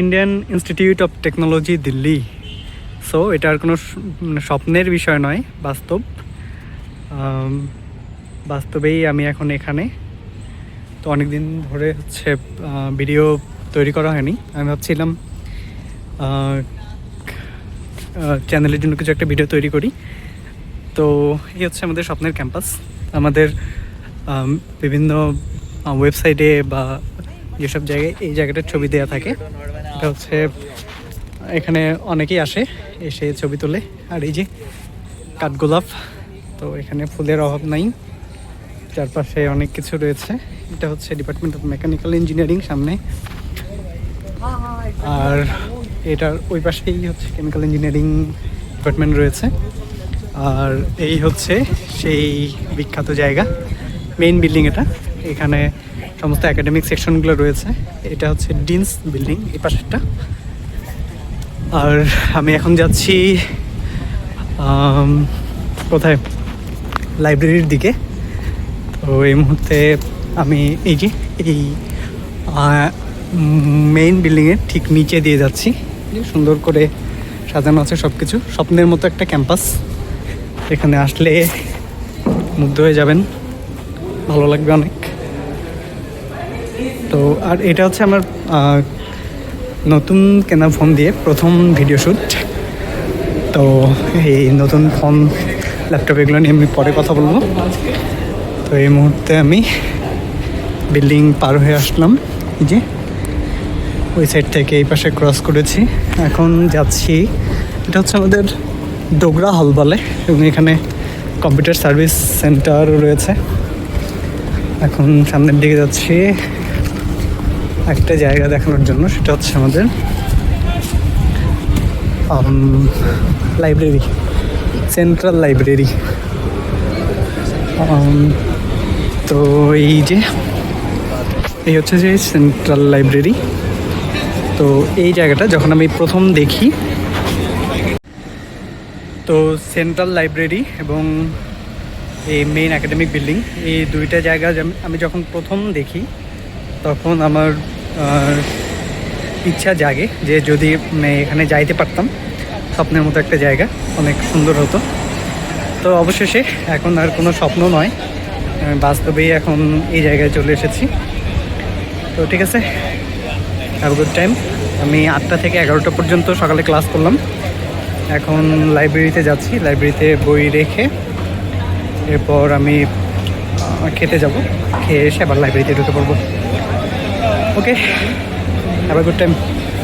Indian institute of technology Delhi. So এটার কোনো স্বপ্নের বিষয় নয়, বাস্তব। বাস্তবেই আমি এখন এখানে। তো অনেক দিন ধরে হচ্ছে ভিডিও তৈরি করা হয়নি। আমি ভাবছিলাম চ্যানেলের জন্য কিছু একটা ভিডিও তৈরি করি। তো এই হচ্ছে আমাদের স্বপ্নের ক্যাম্পাস। আমাদের বিভিন্ন ওয়েবসাইটে বা যেসব জায়গায় এই জায়গাটার ছবি দেওয়া থাকে, এটা হচ্ছে এখানে অনেকেই আসে, এসে ছবি তোলে। আর এই যে কাঠগোলাপ, তো এখানে ফুলের অভাব নাই, চারপাশে অনেক কিছু রয়েছে। এটা হচ্ছে ডিপার্টমেন্ট অফ মেকানিক্যাল ইঞ্জিনিয়ারিং সামনে, আর এটার ওই পাশেই হচ্ছে কেমিক্যাল ইঞ্জিনিয়ারিং ডিপার্টমেন্ট রয়েছে। আর এই হচ্ছে সেই বিখ্যাত জায়গা, মেইন বিল্ডিং এটা। এখানে সমস্ত একাডেমিক সেকশনগুলো রয়েছে। এটা হচ্ছে ডিনস বিল্ডিং, এই পাশেরটা। আর আমি এখন যাচ্ছি কোথায়, লাইব্রেরির দিকে। তো এই মুহূর্তে আমি এই যে এই মেইন বিল্ডিংয়ের ঠিক নিচে দিয়ে যাচ্ছি। সুন্দর করে সাজানো আছে সব কিছু, স্বপ্নের মতো একটা ক্যাম্পাস। এখানে আসলে মুগ্ধ হয়ে যাবেন, ভালো লাগবে অনেক। তো আর এটা হচ্ছে আমার নতুন কেনা ফোন দিয়ে প্রথম ভিডিও শ্যুট। তো এই নতুন ফোন, ল্যাপটপ, এগুলো নিয়ে আমি পরে কথা বলবো। তো এই মুহূর্তে আমি বিল্ডিং পার হয়ে আসলাম, এই যে ওই সাইড থেকে এই পাশে ক্রস করেছি। এখন যাচ্ছি, এটা হচ্ছে আমাদের ডোগরা হল বলে, এবং এখানে কম্পিউটার সার্ভিস সেন্টারও রয়েছে। এখন সামনের দিকে যাচ্ছি একটা জায়গা দেখানোর জন্য, সেটা হচ্ছে আমাদের লাইব্রেরি, সেন্ট্রাল লাইব্রেরি। তো এই যে এই হচ্ছে যে সেন্ট্রাল লাইব্রেরি। তো এই জায়গাটা যখন আমি প্রথম দেখি, তো সেন্ট্রাল লাইব্রেরি এবং এই মেইন একাডেমিক বিল্ডিং, এই দুইটা জায়গা আমি যখন প্রথম দেখি, তখন আমার ইচ্ছা জাগে যে যদি এখানে যাইতে পারতাম, স্বপ্নের মতো একটা জায়গা, অনেক সুন্দর হতো। তো অবশেষে এখন আর কোনো স্বপ্ন নয়, বাস্তবেই এখন এই জায়গায় চলে এসেছি। তো ঠিক আছে, হ্যাভ এ গুড টাইম। আমি 8টা থেকে 11টা পর্যন্ত সকালে ক্লাস করলাম। এখন লাইব্রেরিতে যাচ্ছি, লাইব্রেরিতে বই রেখে এরপর আমি খেতে যাব, খেয়ে এসে আবার লাইব্রেরিতে ঢুকে পড়বো। ওকে, হ্যাভ এ গুড টাইম।